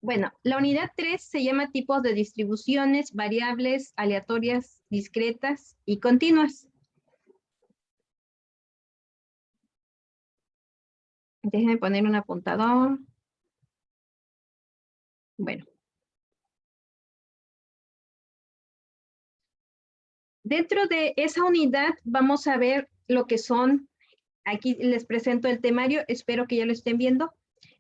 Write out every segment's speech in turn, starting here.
Bueno, la unidad 3 se llama tipos de distribuciones, variables, aleatorias, discretas y continuas. Déjenme poner un apuntador. Bueno. Dentro de esa unidad vamos a ver lo que son, aquí les presento el temario, espero que ya lo estén viendo.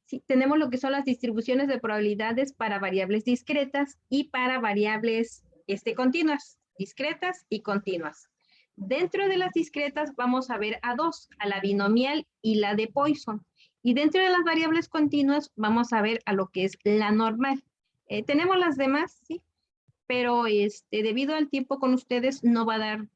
Sí, tenemos lo que son las distribuciones de probabilidades para variables discretas y para variables continuas, discretas y continuas. Dentro de las discretas vamos a ver a dos, a la binomial y la de Poisson. Y dentro de las variables continuas vamos a ver a lo que es la normal. Tenemos las demás, ¿sí? Pero debido al tiempo con ustedes no va a dar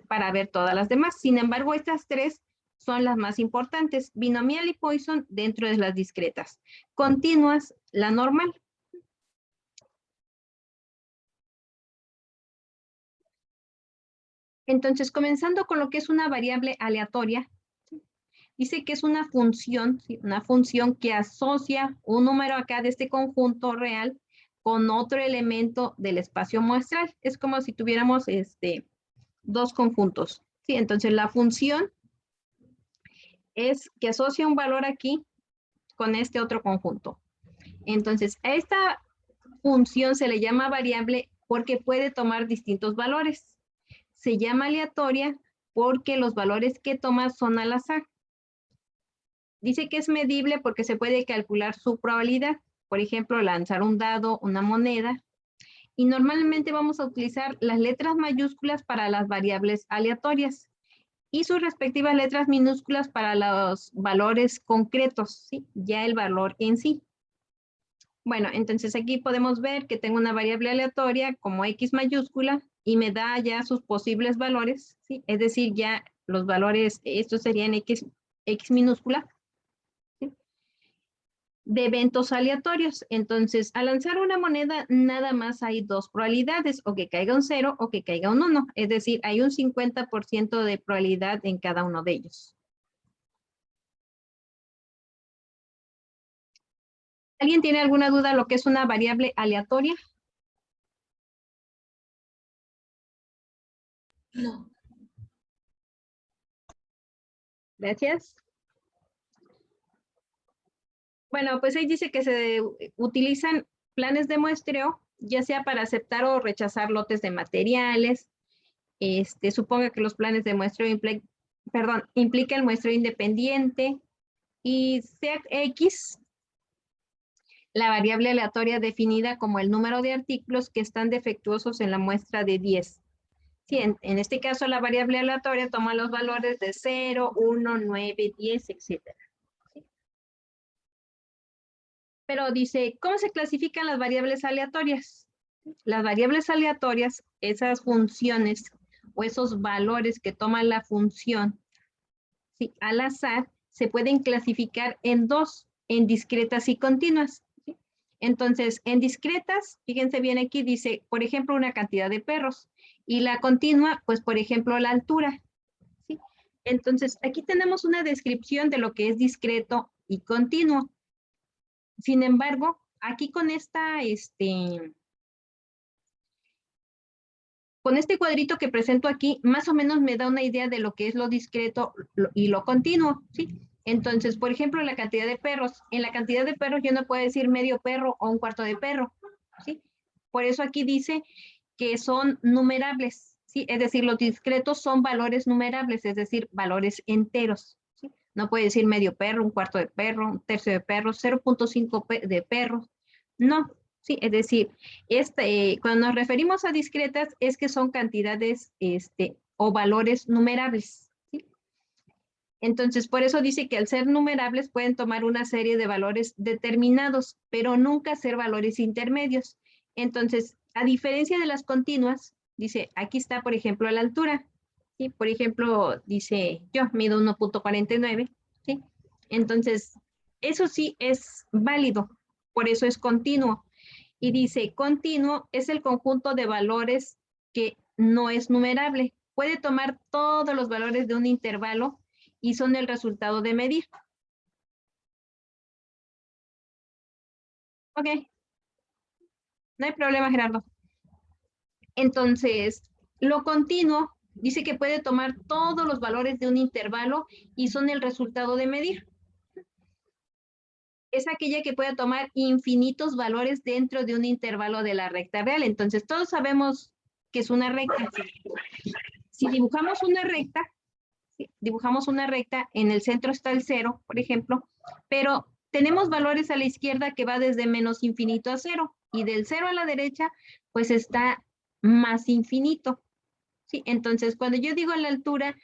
para ver todas las demás. Sin embargo, estas tres son las más importantes, binomial y Poisson dentro de las discretas. Continuas, la normal. Entonces, comenzando con lo que es una variable aleatoria, dice que es una función que asocia un número acá de este conjunto real con otro elemento del espacio muestral. Es como si tuviéramos dos conjuntos. Sí, entonces la función es que asocia un valor aquí con este otro conjunto. Entonces, a esta función se le llama variable porque puede tomar distintos valores. Se llama aleatoria porque los valores que toma son al azar. Dice que es medible porque se puede calcular su probabilidad. Por ejemplo, lanzar un dado, una moneda. Y normalmente vamos a utilizar las letras mayúsculas para las variables aleatorias y sus respectivas letras minúsculas para los valores concretos, ¿sí? Ya el valor en sí. Bueno, entonces aquí podemos ver que tengo una variable aleatoria como X mayúscula y me da ya sus posibles valores, ¿sí? Es decir, ya los valores, estos serían X minúscula, ¿sí? De eventos aleatorios. Entonces, al lanzar una moneda, nada más hay dos probabilidades, o que caiga un 0 o que caiga un 1. Es decir, hay un 50% de probabilidad en cada uno de ellos. ¿Alguien tiene alguna duda de lo que es una variable aleatoria? No. Gracias. Bueno, pues ahí dice que se utilizan planes de muestreo, ya sea para aceptar o rechazar lotes de materiales. Suponga que los planes de muestreo implica el muestreo independiente y sea X la variable aleatoria definida como el número de artículos que están defectuosos en la muestra de 10. Sí, en este caso la variable aleatoria toma los valores de 0, 1, 9, 10, etc. Pero dice, ¿cómo se clasifican las variables aleatorias? Las variables aleatorias, esas funciones o esos valores que toma la función, ¿sí? Al azar, se pueden clasificar en dos, en discretas y continuas. ¿Sí? Entonces, en discretas, fíjense bien aquí, dice, por ejemplo, una cantidad de perros. Y la continua, pues, por ejemplo, la altura. ¿Sí? Entonces, aquí tenemos una descripción de lo que es discreto y continuo. Sin embargo, aquí con con este cuadrito que presento aquí, más o menos me da una idea de lo que es lo discreto y lo continuo, ¿sí? Entonces, por ejemplo, la cantidad de perros. En la cantidad de perros yo no puedo decir medio perro o un cuarto de perro, ¿sí? Por eso aquí dice que son numerables, ¿sí? Es decir, los discretos son valores numerables, es decir, valores enteros, ¿sí? No puede decir medio perro, un cuarto de perro, un tercio de perro, 0.5 de perro. No, sí, es decir, cuando nos referimos a discretas es que son cantidades o valores numerables. ¿Sí? Entonces, por eso dice que al ser numerables pueden tomar una serie de valores determinados, pero nunca ser valores intermedios. Entonces, a diferencia de las continuas, dice, aquí está, por ejemplo, la altura. ¿Sí? Por ejemplo, dice, yo mido 1.49. ¿Sí? Entonces, eso sí es válido, por eso es continuo. Y dice, continuo es el conjunto de valores que no es numerable. Puede tomar todos los valores de un intervalo y son el resultado de medir. Ok, No hay problema, Gerardo. Entonces, lo continuo dice que puede tomar todos los valores de un intervalo y son el resultado de medir. Es aquella que puede tomar infinitos valores dentro de un intervalo de la recta real. Entonces, todos sabemos que es una recta. Si dibujamos una recta, en el centro está el 0, por ejemplo, pero tenemos valores a la izquierda que va desde menos infinito a 0, y del 0 a la derecha, pues está más infinito. ¿Sí? Entonces, cuando yo digo la altura,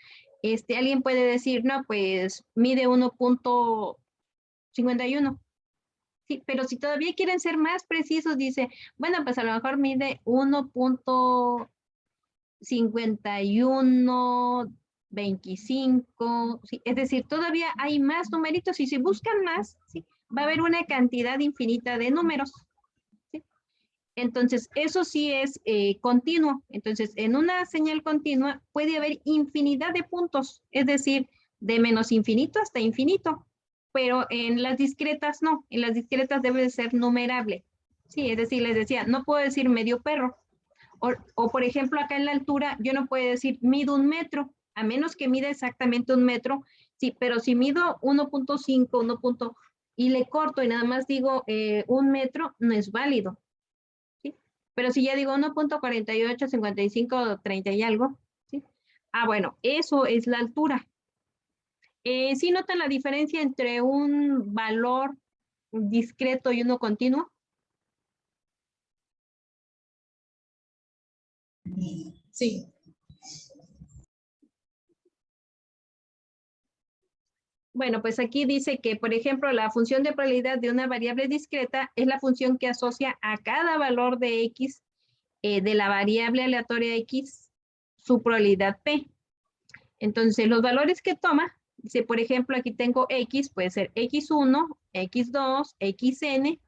alguien puede decir, no, pues mide 1.51. Sí, pero si todavía quieren ser más precisos, dice, bueno, pues a lo mejor mide 1.5125, ¿sí? Es decir, todavía hay más numeritos y si buscan más, ¿sí? Va a haber una cantidad infinita de números. ¿Sí? Entonces, eso sí es continuo. Entonces, en una señal continua puede haber infinidad de puntos, es decir, de menos infinito hasta infinito. Pero en las discretas no, en las discretas debe de ser numerable. Sí, es decir, les decía, no puedo decir medio perro. O por ejemplo, acá en la altura, yo no puedo decir mido 1 metro, a menos que mida exactamente 1 metro. Sí, pero si mido 1.5, 1. Y le corto y nada más digo 1 metro, no es válido. ¿Sí? Pero si ya digo 1.48, 55, 30 y algo, ¿sí? Ah, bueno, eso es la altura. ¿Sí notan la diferencia entre un valor discreto y uno continuo? Sí. Bueno, pues aquí dice que, por ejemplo, la función de probabilidad de una variable discreta es la función que asocia a cada valor de X de la variable aleatoria X su probabilidad P. Entonces, los valores que toma, dice, por ejemplo, aquí tengo X, puede ser X1, X2, XN,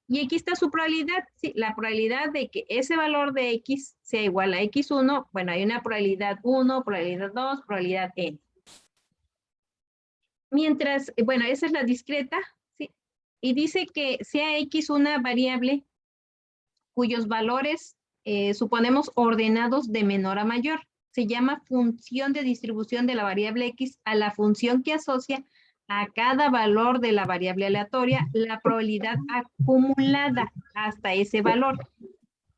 y aquí está su probabilidad, sí, la probabilidad de que ese valor de X sea igual a X1, bueno, hay una probabilidad 1, probabilidad 2, probabilidad N. Mientras, bueno, esa es la discreta, ¿sí? Y dice que sea X una variable cuyos valores suponemos ordenados de menor a mayor. Se llama función de distribución de la variable X a la función que asocia a cada valor de la variable aleatoria la probabilidad acumulada hasta ese valor.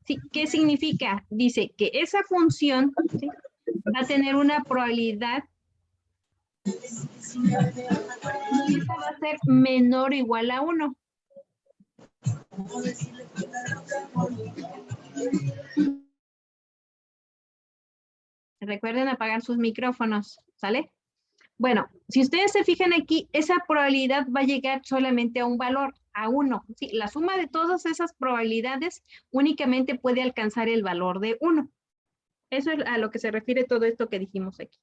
¿Sí? ¿Qué significa? Dice que esa función, ¿sí?, va a tener una probabilidad y esa va a ser menor o igual a 1. Recuerden apagar sus micrófonos, ¿sale? Bueno, si ustedes se fijan aquí, esa probabilidad va a llegar solamente a un valor, a 1. ¿Sí? La suma de todas esas probabilidades únicamente puede alcanzar el valor de 1. Eso es a lo que se refiere todo esto que dijimos aquí.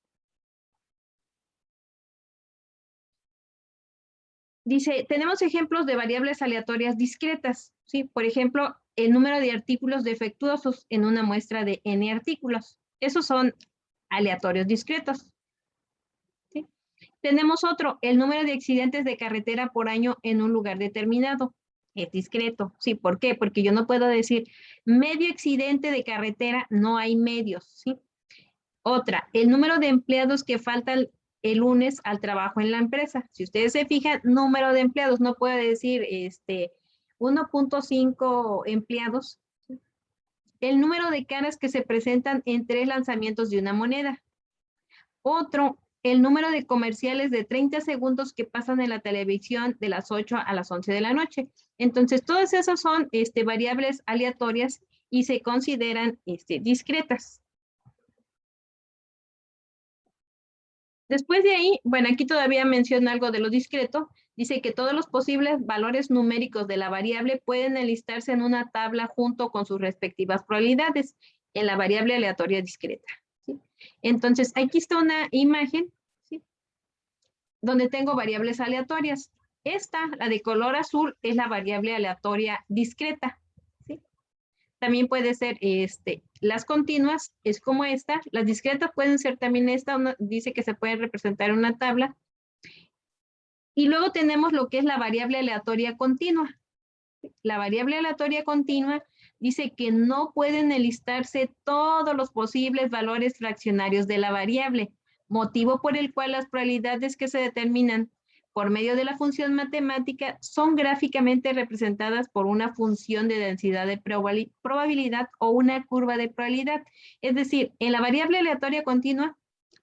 Dice, tenemos ejemplos de variables aleatorias discretas, ¿sí? Por ejemplo, el número de artículos defectuosos en una muestra de n artículos. Esos son aleatorios discretos. ¿Sí? Tenemos otro, el número de accidentes de carretera por año en un lugar determinado. Es discreto. ¿Sí? ¿Por qué? Porque yo no puedo decir medio accidente de carretera, no hay medios. ¿Sí? Otra, el número de empleados que faltan el lunes al trabajo en la empresa. Si ustedes se fijan, número de empleados, no puede decir 1.5 empleados. El número de caras que se presentan en 3 lanzamientos de una moneda. Otro, el número de comerciales de 30 segundos que pasan en la televisión de las 8 a las 11 de la noche. Entonces, todas esas son variables aleatorias y se consideran discretas. Después de ahí, bueno, aquí todavía menciona algo de lo discreto. Dice que todos los posibles valores numéricos de la variable pueden enlistarse en una tabla junto con sus respectivas probabilidades en la variable aleatoria discreta. ¿Sí? Entonces, aquí está una imagen, ¿sí?, donde tengo variables aleatorias. Esta, la de color azul, es la variable aleatoria discreta. ¿Sí? También puede ser las continuas, es como esta. Las discretas pueden ser también esta, dice que se puede representar en una tabla. Y luego tenemos lo que es la variable aleatoria continua. La variable aleatoria continua dice que no pueden enlistarse todos los posibles valores fraccionarios de la variable, motivo por el cual las probabilidades que se determinan por medio de la función matemática son gráficamente representadas por una función de densidad de probabilidad o una curva de probabilidad. Es decir, en la variable aleatoria continua,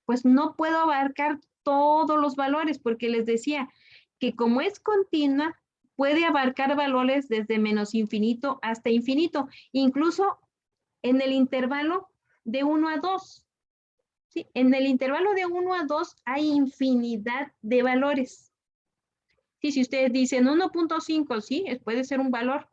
pues no puedo abarcar todos los valores, porque les decía que como es continua, puede abarcar valores desde menos infinito hasta infinito, incluso en el intervalo de 1 a 2. ¿Sí? En el intervalo de 1 a 2 hay infinidad de valores. Sí, si ustedes dicen 1.5, sí, puede ser un valor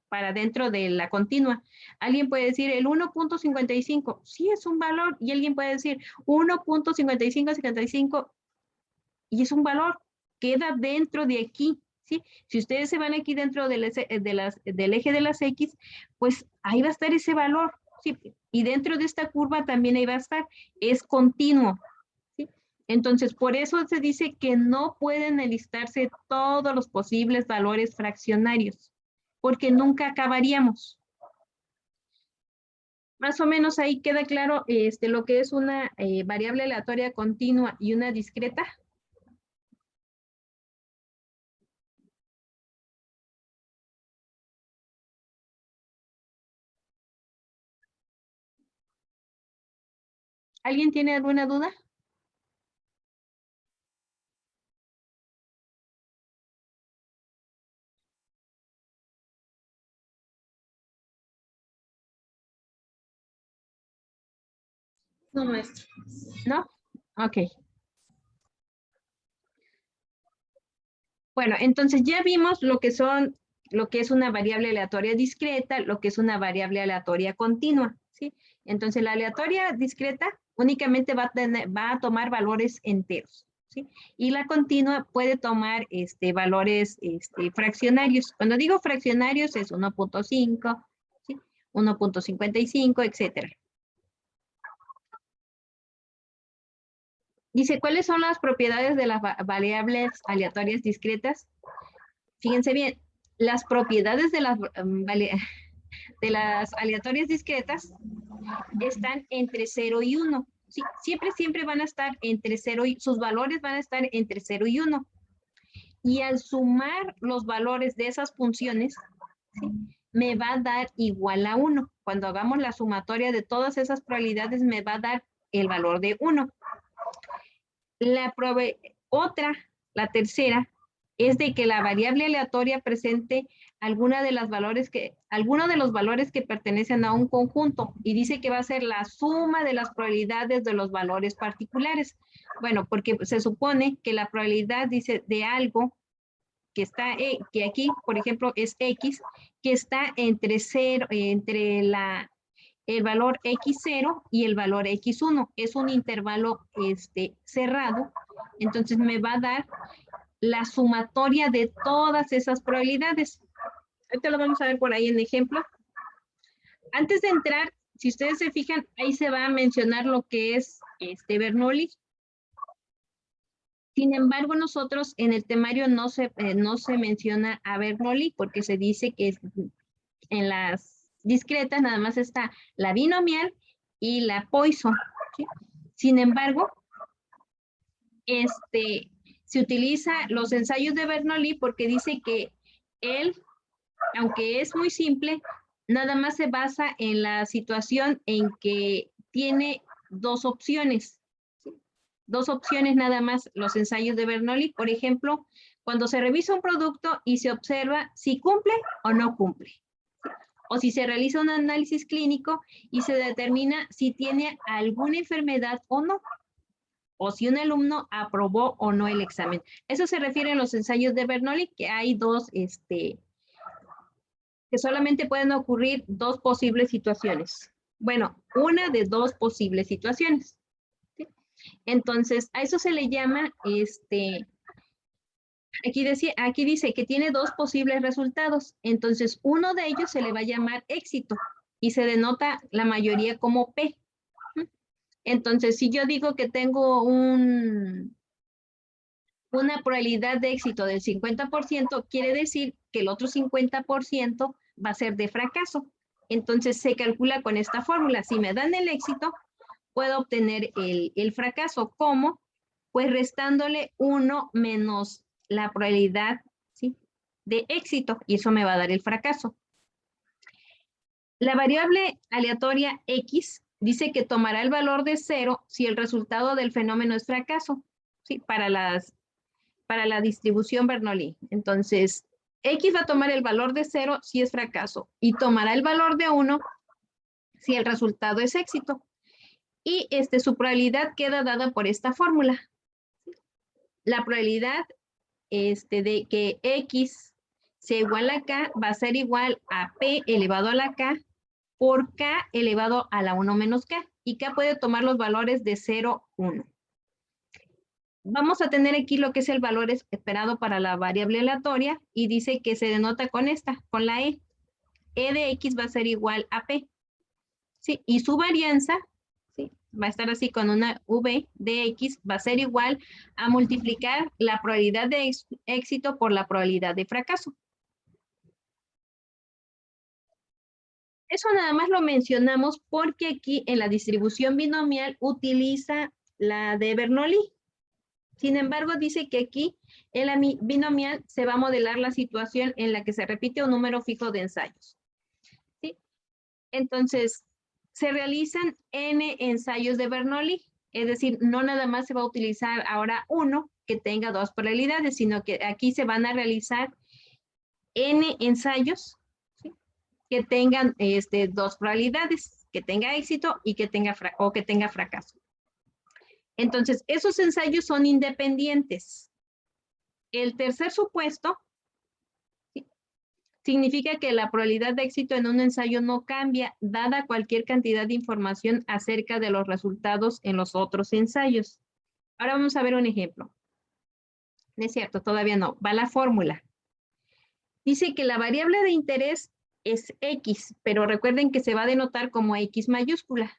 para dentro de la continua. Alguien puede decir el 1.55, sí es un valor, y alguien puede decir 1.5555 y es un valor, queda dentro de aquí, ¿sí? Si ustedes se van aquí dentro del eje de las X, pues ahí va a estar ese valor, ¿sí? Y dentro de esta curva también ahí va a estar, es continuo, ¿sí? Entonces, por eso se dice que no pueden enlistarse todos los posibles valores fraccionarios, porque nunca acabaríamos. Más o menos ahí queda claro lo que es una variable aleatoria continua y una discreta. ¿Alguien tiene alguna duda? No, maestro. ¿No? Ok. Bueno, entonces ya vimos lo que es una variable aleatoria discreta, lo que es una variable aleatoria continua, ¿sí? Entonces la aleatoria discreta únicamente va a tomar valores enteros, ¿sí? Y la continua puede tomar valores fraccionarios. Cuando digo fraccionarios es 1.5, ¿sí? 1.55, etcétera. Dice, ¿cuáles son las propiedades de las variables aleatorias discretas? Fíjense bien, las propiedades de las aleatorias discretas están entre 0 y 1. ¿Sí? Siempre van a estar entre 0 y sus valores van a estar entre 0 y 1. Y al sumar los valores de esas funciones, ¿sí? Me va a dar igual a 1. Cuando hagamos la sumatoria de todas esas probabilidades, me va a dar el valor de 1. La tercera, es de que la variable aleatoria presente alguno de los valores que pertenecen a un conjunto, y dice que va a ser la suma de las probabilidades de los valores particulares. Bueno, porque se supone que la probabilidad dice de algo que está, que aquí, por ejemplo, es X, que está entre el valor X0 y el valor X1. Es un intervalo cerrado, entonces me va a dar la sumatoria de todas esas probabilidades. Ahorita lo vamos a ver por ahí en ejemplo. Antes de entrar, si ustedes se fijan, ahí se va a mencionar lo que es Bernoulli. Sin embargo, nosotros en el temario no se menciona a Bernoulli porque se dice que en las discretas nada más está la binomial y la Poisson, ¿sí? Sin embargo, se utiliza los ensayos de Bernoulli porque dice que él, aunque es muy simple, nada más se basa en la situación en que tiene dos opciones. ¿Sí? Dos opciones nada más los ensayos de Bernoulli. Por ejemplo, cuando se revisa un producto y se observa si cumple o no cumple. O si se realiza un análisis clínico y se determina si tiene alguna enfermedad o no. O si un alumno aprobó o no el examen. Eso se refiere a los ensayos de Bernoulli, que hay dos, que solamente pueden ocurrir dos posibles situaciones. Bueno, una de dos posibles situaciones. ¿Sí? Entonces, a eso se le llama, aquí dice que tiene dos posibles resultados. Entonces, uno de ellos se le va a llamar éxito y se denota la mayoría como P. Entonces, si yo digo que tengo una probabilidad de éxito del 50%, quiere decir que el otro 50% va a ser de fracaso. Entonces se calcula con esta fórmula. Si me dan el éxito, puedo obtener el fracaso. ¿Cómo? Pues restándole 1 menos la probabilidad, ¿sí?, de éxito, y eso me va a dar el fracaso. La variable aleatoria X dice que tomará el valor de 0 si el resultado del fenómeno es fracaso, ¿sí?, para la distribución Bernoulli. Entonces, X va a tomar el valor de 0 si es fracaso y tomará el valor de 1 si el resultado es éxito. Y su probabilidad queda dada por esta fórmula. La probabilidad de que X sea igual a K va a ser igual a P elevado a la K por K elevado a la 1 menos K. Y K puede tomar los valores de 0, 1. Vamos a tener aquí lo que es el valor esperado para la variable aleatoria y dice que se denota con esta, con la E. E de X va a ser igual a P. ¿Sí? Y su varianza, ¿sí?, va a estar así con una V de X, va a ser igual a multiplicar la probabilidad de éxito por la probabilidad de fracaso. Eso nada más lo mencionamos porque aquí en la distribución binomial utiliza la de Bernoulli. Sin embargo, dice que aquí en la binomial se va a modelar la situación en la que se repite un número fijo de ensayos, ¿sí? Entonces, se realizan n ensayos de Bernoulli, es decir, no nada más se va a utilizar ahora uno que tenga 2 probabilidades, sino que aquí se van a realizar n ensayos, ¿sí?, que tengan 2 probabilidades, que tenga éxito y que tenga fracaso. Entonces, esos ensayos son independientes. El tercer supuesto, ¿sí?, significa que la probabilidad de éxito en un ensayo no cambia, dada cualquier cantidad de información acerca de los resultados en los otros ensayos. Ahora vamos a ver un ejemplo. No es cierto, todavía no. Va la fórmula. Dice que la variable de interés es X, pero recuerden que se va a denotar como X mayúscula.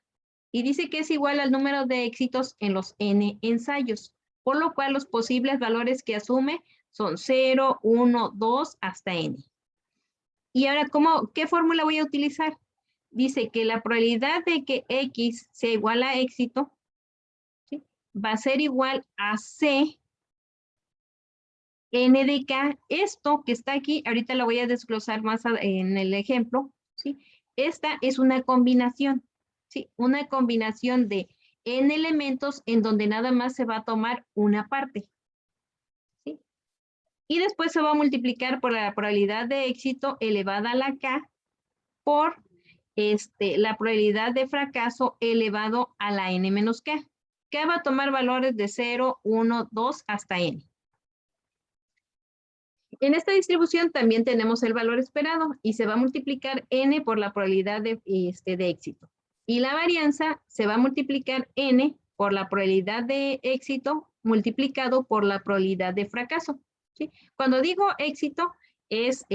Y dice que es igual al número de éxitos en los n ensayos, por lo cual los posibles valores que asume son 0, 1, 2, hasta n. Y ahora, ¿qué fórmula voy a utilizar? Dice que la probabilidad de que X sea igual a éxito, ¿sí?, va a ser igual a C n de K. Esto que está aquí, ahorita lo voy a desglosar más en el ejemplo, ¿sí? Esta es una combinación, ¿sí? Una combinación de n elementos en donde nada más se va a tomar una parte, ¿sí? Y después se va a multiplicar por la probabilidad de éxito elevada a la K por la probabilidad de fracaso elevado a la n menos K. K va a tomar valores de 0, 1, 2 hasta n. En esta distribución también tenemos el valor esperado y se va a multiplicar n por la probabilidad de éxito. Y la varianza se va a multiplicar n por la probabilidad de éxito multiplicado por la probabilidad de fracaso, ¿sí? Cuando digo éxito es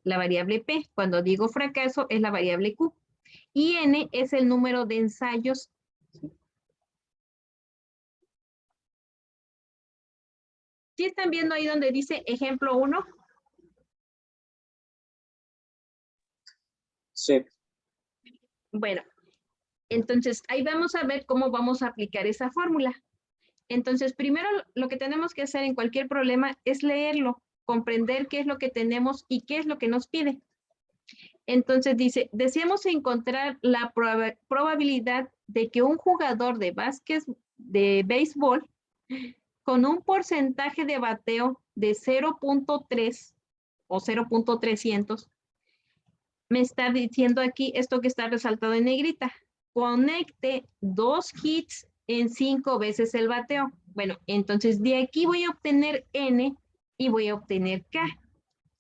la variable P, cuando digo fracaso es la variable Q. Y n es el número de ensayos. ¿Sí están viendo ahí donde dice ejemplo 1? Sí. Bueno, entonces ahí vamos a ver cómo vamos a aplicar esa fórmula. Entonces, primero lo que tenemos que hacer en cualquier problema es leerlo, comprender qué es lo que tenemos y qué es lo que nos pide. Entonces dice, deseamos encontrar la probabilidad de que un jugador de béisbol con un porcentaje de bateo de 0.3 o 0.300, me está diciendo aquí esto que está resaltado en negrita, conecte 2 hits en 5 veces el bateo. Bueno, entonces de aquí voy a obtener n y voy a obtener k,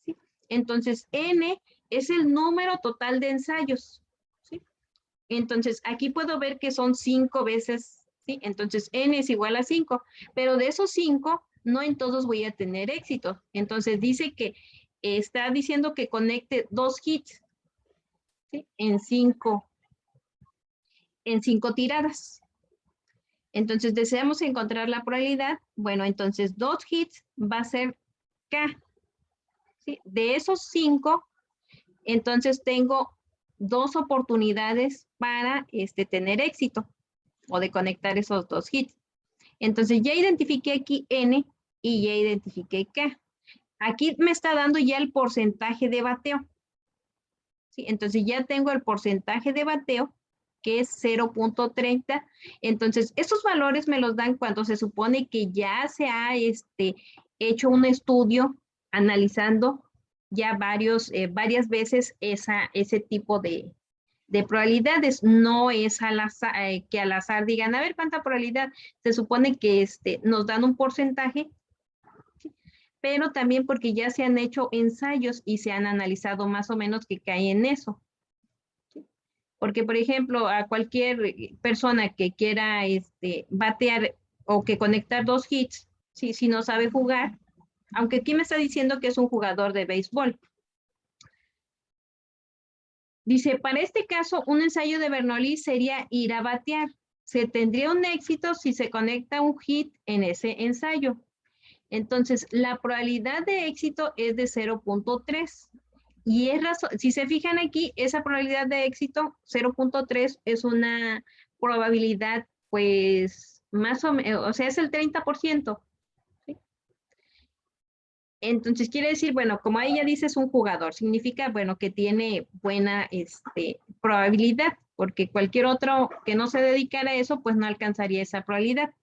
¿sí? Entonces n es el número total de ensayos, ¿sí? Entonces aquí puedo ver que son 5 veces, ¿sí? Entonces n es igual a 5, pero de esos 5 no en todos voy a tener éxito. Entonces dice que está diciendo que conecte 2 hits, ¿sí?, en 5 tiradas. Entonces deseamos encontrar la probabilidad. Bueno, entonces 2 hits va a ser K, ¿sí? De esos 5, entonces tengo 2 oportunidades para tener éxito o de conectar esos 2 hits. Entonces ya identifiqué aquí N y ya identifiqué K. Aquí me está dando ya el porcentaje de bateo. ¿Sí? Entonces ya tengo el porcentaje de bateo, que es 0.30. Entonces esos valores me los dan cuando se supone que ya se ha hecho un estudio analizando ya varias veces ese tipo de probabilidades. No es al azar, que al azar digan, a ver cuánta probabilidad. Se supone que nos dan un porcentaje, ¿sí? Pero también porque ya se han hecho ensayos y se han analizado más o menos que cae en eso. ¿Sí? Porque, por ejemplo, a cualquier persona que quiera batear o que conectar 2 hits, ¿sí? Si no sabe jugar, aunque aquí me está diciendo que es un jugador de béisbol. Dice, para este caso, un ensayo de Bernoulli sería ir a batear. Se tendría un éxito si se conecta un hit en ese ensayo. Entonces, la probabilidad de éxito es de 0.3. Y es razón, si se fijan aquí, esa probabilidad de éxito, 0.3, es una probabilidad, pues, más o menos, o sea, es el 30%. ¿Sí? Entonces quiere decir, bueno, como ella dice, es un jugador, significa, bueno, que tiene buena probabilidad, porque cualquier otro que no se dedicara a eso, pues no alcanzaría esa probabilidad.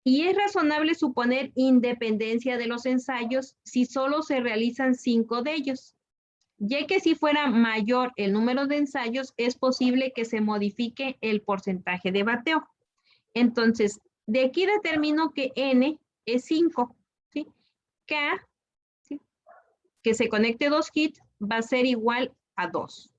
Y es razonable suponer independencia de los ensayos si solo se realizan 5 de ellos, ya que si fuera mayor el número de ensayos, es posible que se modifique el porcentaje de bateo. Entonces, de aquí determino que N es 5, ¿sí? K, ¿sí? Que se conecte 2 hits, va a ser igual a 2.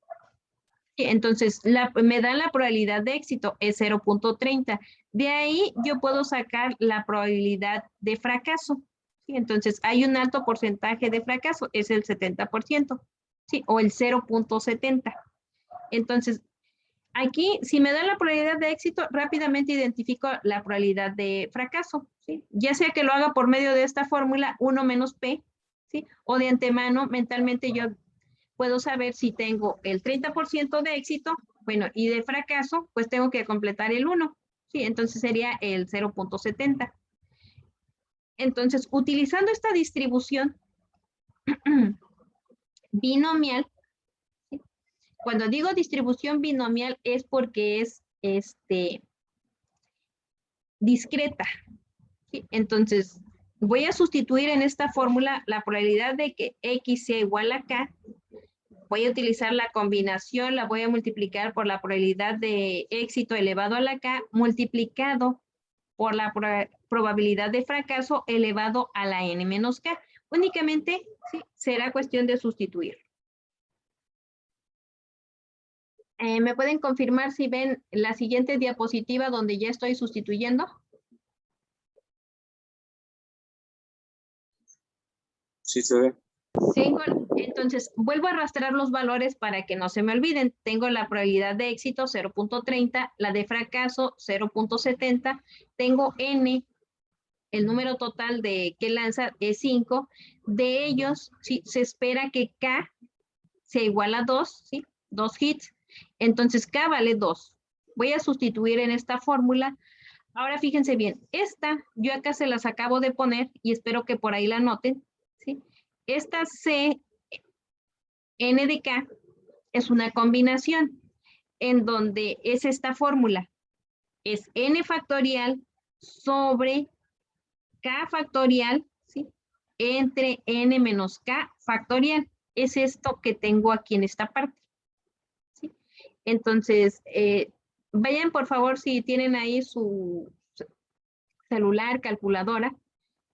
Entonces, me dan la probabilidad de éxito, es 0.30. De ahí yo puedo sacar la probabilidad de fracaso. ¿Sí? Entonces, hay un alto porcentaje de fracaso, es el 70%, ¿sí? O el 0.70. Entonces, aquí, si me dan la probabilidad de éxito, rápidamente identifico la probabilidad de fracaso, ¿sí? Ya sea que lo haga por medio de esta fórmula, 1 menos P, ¿sí? O de antemano, mentalmente yo puedo saber si tengo el 30% de éxito, bueno, y de fracaso, pues tengo que completar el 1, ¿sí? Entonces sería el 0.70. Entonces, utilizando esta distribución binomial, ¿sí? Cuando digo distribución binomial es porque es discreta, ¿sí? Entonces, voy a sustituir en esta fórmula la probabilidad de que X sea igual a K. Voy a utilizar la combinación, la voy a multiplicar por la probabilidad de éxito elevado a la K multiplicado por la probabilidad de fracaso elevado a la N menos K. Únicamente, ¿sí? Será cuestión de sustituir. ¿Me pueden confirmar si ven la siguiente diapositiva donde ya estoy sustituyendo? Sí se ve. Entonces, vuelvo a arrastrar los valores para que no se me olviden. Tengo la probabilidad de éxito 0.30, la de fracaso 0.70, tengo N, el número total de que lanza es 5. De ellos, ¿sí? Se espera que K sea igual a 2, ¿sí? 2 hits. Entonces, K vale 2. Voy a sustituir en esta fórmula. Ahora fíjense bien, esta yo acá se las acabo de poner y espero que por ahí la noten, ¿sí? Esta C, N de K, es una combinación en donde es esta fórmula. Es N factorial sobre K factorial, ¿sí? Entre N menos K factorial. Es esto que tengo aquí en esta parte, ¿sí? Entonces, vayan por favor si tienen ahí su celular, calculadora,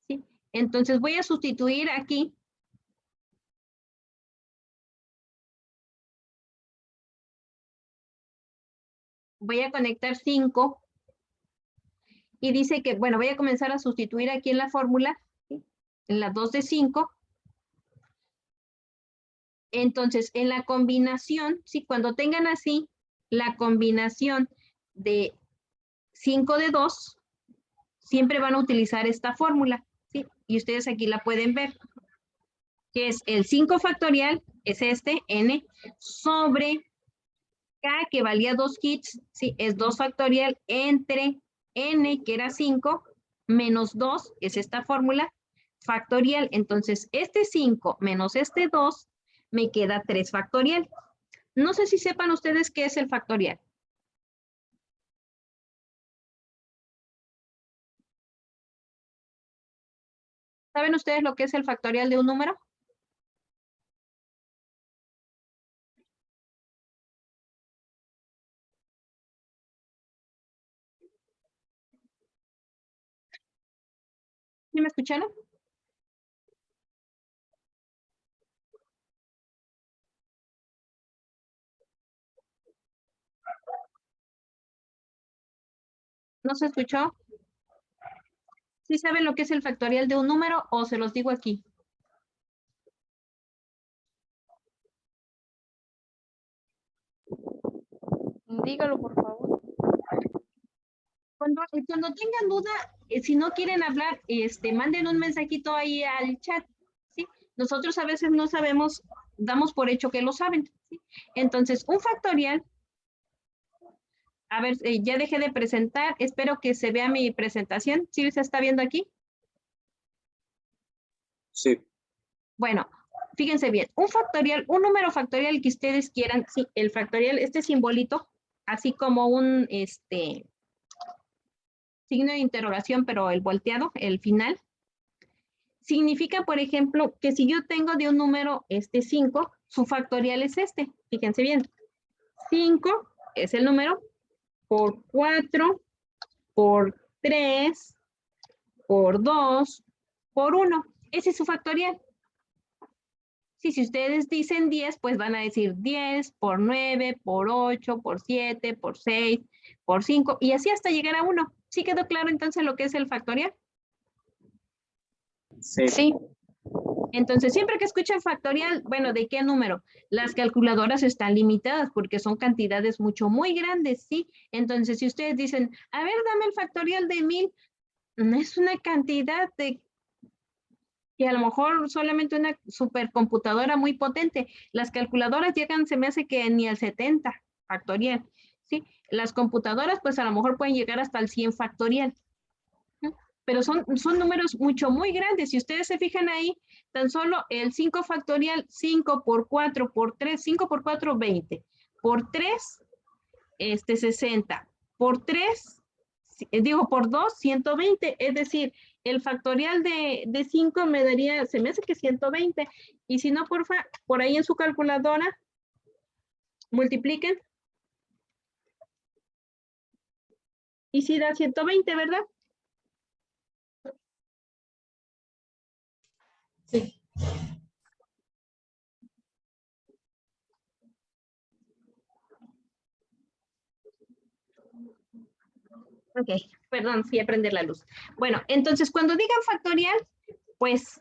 ¿sí? Entonces voy a sustituir aquí. Voy a conectar 5 y dice que, bueno, voy a comenzar a sustituir aquí en la fórmula, ¿sí? En la 2 de 5. Entonces, en la combinación, ¿sí? Cuando tengan así la combinación de 5 de 2, siempre van a utilizar esta fórmula, ¿sí? Y ustedes aquí la pueden ver, que es el 5 factorial es este, n, sobre k, que valía 2 kits, ¿sí? Es 2 factorial entre n, que era 5, menos 2, es esta fórmula, factorial. Entonces, este 5 menos este 2, me queda 3 factorial. No sé si sepan ustedes qué es el factorial. ¿Saben ustedes lo que es el factorial de un número? ¿Sí me escucharon? ¿No se escuchó? ¿Sí saben lo que es el factorial de un número o se los digo aquí? Dígalo, por favor. Cuando tengan duda, si no quieren hablar, manden un mensajito ahí al chat, ¿sí? Nosotros a veces no sabemos, damos por hecho que lo saben, ¿sí? Entonces, un factorial, a ver, ya dejé de presentar, espero que se vea mi presentación. ¿Sí se está viendo aquí? Sí. Bueno, fíjense bien, un factorial, un número factorial que ustedes quieran, sí, el factorial, este simbolito, así como un, signo de interrogación, pero el volteado, el final, significa, por ejemplo, que si yo tengo de un número 5, su factorial es este. Fíjense bien. 5 es el número por 4, por 3, por 2, por 1. Ese es su factorial. Sí, si ustedes dicen 10, pues van a decir 10 por 9, por 8, por 7, por 6, por 5, y así hasta llegar a 1. ¿Sí quedó claro entonces lo que es el factorial? Sí. Sí. Entonces, siempre que escuchan factorial, bueno, ¿de qué número? Las calculadoras están limitadas porque son cantidades muy grandes, ¿sí? Entonces, si ustedes dicen, a ver, dame el factorial de 1000, no es una cantidad de que a lo mejor solamente una supercomputadora muy potente. Las calculadoras llegan, se me hace que ni al 70 factorial, ¿sí? Las computadoras, pues a lo mejor pueden llegar hasta el 100 factorial. Pero son números muy grandes. Si ustedes se fijan ahí, tan solo el 5 factorial, 5 por 4 por 3, 5 por 4, 20. Por 3, 60. Por 3, por 2, 120. Es decir, el factorial de 5 me daría, se me hace que 120. Y si no, porfa, por ahí en su calculadora, multipliquen. Y si da 120, ¿verdad? Sí. Ok, perdón, fui a prender la luz. Bueno, entonces cuando digan factorial, pues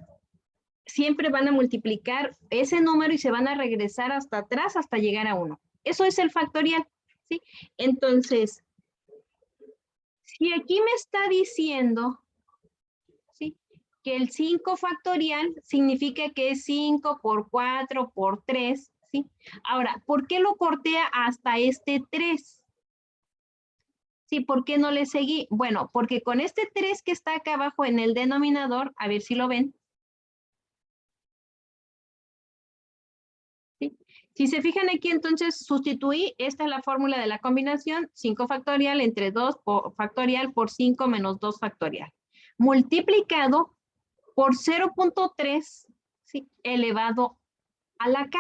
siempre van a multiplicar ese número y se van a regresar hasta atrás hasta llegar a 1. Eso es el factorial, ¿sí? Entonces, si aquí me está diciendo, ¿sí?, que el 5 factorial significa que es 5 por 4 por 3, ¿sí? Ahora, ¿por qué lo cortea hasta este 3? Sí, ¿por qué no le seguí? Bueno, porque con este 3 que está acá abajo en el denominador, a ver si lo ven. ¿Sí? Si se fijan aquí, entonces sustituí, esta es la fórmula de la combinación, 5 factorial entre 2 factorial por 5 menos 2 factorial. Multiplicado por 0.3, ¿sí?, elevado a la k.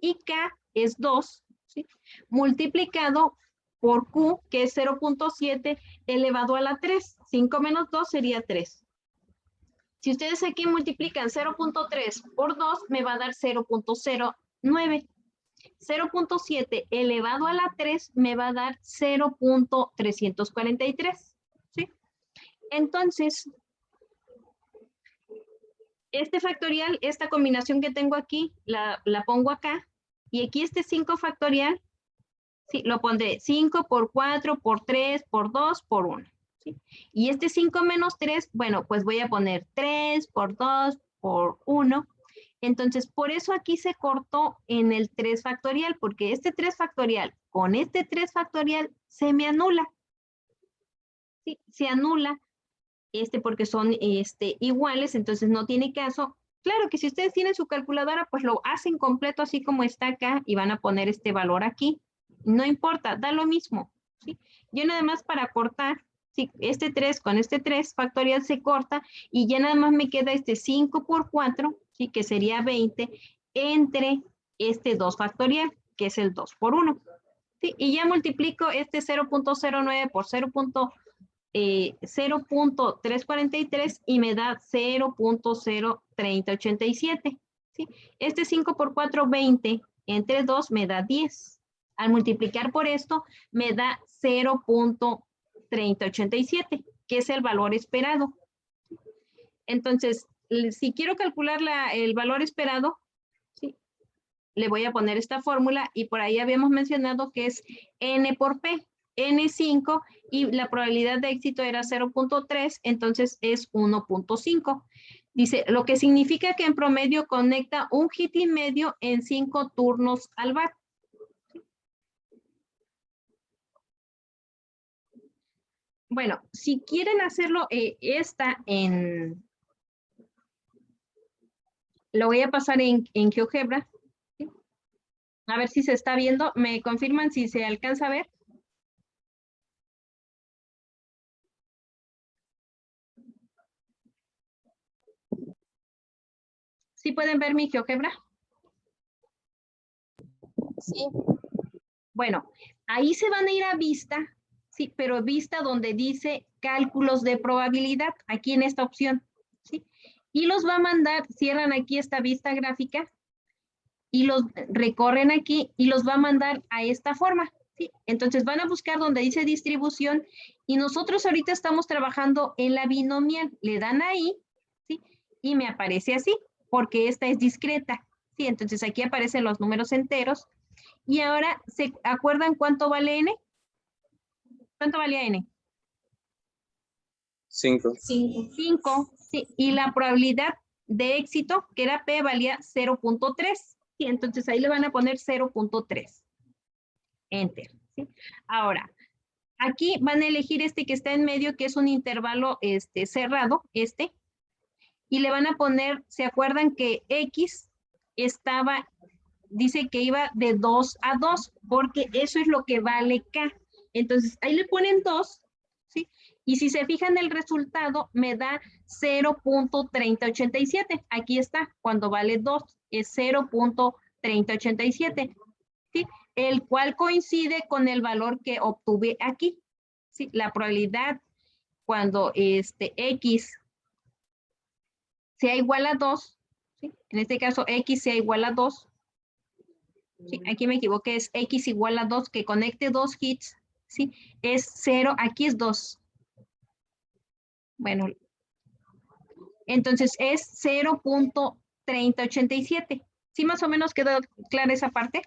Y k es 2, ¿sí?, multiplicado por q, que es 0.7 elevado a la 3. 5 menos 2 sería 3. Si ustedes aquí multiplican 0.3 por 2, me va a dar 0.09. 0.7 elevado a la 3 me va a dar 0.343. ¿Sí? Entonces, este factorial, esta combinación que tengo aquí, la pongo acá. Y aquí este 5 factorial, sí, lo pondré 5 por 4, por 3, por 2, por 1. ¿Sí? Y este 5 menos 3, bueno, pues voy a poner 3 por 2, por 1. Entonces, por eso aquí se cortó en el 3 factorial, porque este 3 factorial con este 3 factorial se me anula. Sí, se anula porque son iguales, entonces no tiene caso. Claro que si ustedes tienen su calculadora, pues lo hacen completo así como está acá y van a poner este valor aquí. No importa, da lo mismo. ¿Sí? Yo nada más para cortar, ¿sí? Este 3 con este 3 factorial se corta y ya nada más me queda este 5 por 4, ¿sí? Que sería 20, entre este 2 factorial, que es el 2 por 1. ¿Sí? Y ya multiplico este 0.09 por 0.343 y me da 0.03087. ¿Sí? Este 5 por 4, 20, entre 2 me da 10. Al multiplicar por esto, me da 0.3087, que es el valor esperado. Entonces, si quiero calcular el valor esperado, ¿sí? Le voy a poner esta fórmula y por ahí habíamos mencionado que es N por P. N5 y la probabilidad de éxito era 0.3, entonces es 1.5. Dice, lo que significa que en promedio conecta un hit y medio en 5 turnos al bat. Bueno, si quieren hacerlo, lo voy a pasar en GeoGebra. ¿Sí? A ver si se está viendo. ¿Me confirman si se alcanza a ver? ¿Sí pueden ver mi GeoGebra? Sí. Bueno, ahí se van a ir a vista, sí, pero vista donde dice cálculos de probabilidad, aquí en esta opción, ¿sí? Y los va a mandar, cierran aquí esta vista gráfica y los recorren aquí y los va a mandar a esta forma, ¿sí? Entonces van a buscar donde dice distribución y nosotros ahorita estamos trabajando en la binomial, le dan ahí, ¿sí? Y me aparece así, porque esta es discreta, ¿sí? Entonces aquí aparecen los números enteros. Y ahora, ¿se acuerdan cuánto vale N? ¿Cuánto valía N? 5. 5, sí. Y la probabilidad de éxito, que era P, valía 0.3. Sí, entonces ahí le van a poner 0.3. Enter. ¿Sí? Ahora, aquí van a elegir este que está en medio, que es un intervalo cerrado, y le van a poner, ¿se acuerdan que X dice que iba de 2 a 2, porque eso es lo que vale K. Entonces, ahí le ponen 2, ¿sí? Y si se fijan el resultado, me da 0.3087. Aquí está, cuando vale 2, es 0.3087, ¿sí? El cual coincide con el valor que obtuve aquí, ¿sí? La probabilidad cuando X sea igual a 2, ¿sí? En este caso X sea igual a 2, sí, aquí me equivoqué, es X igual a 2, que conecte 2 hits, ¿sí? Es 0, aquí es 2. Bueno, entonces es 0.3087. ¿Sí más o menos quedó clara esa parte?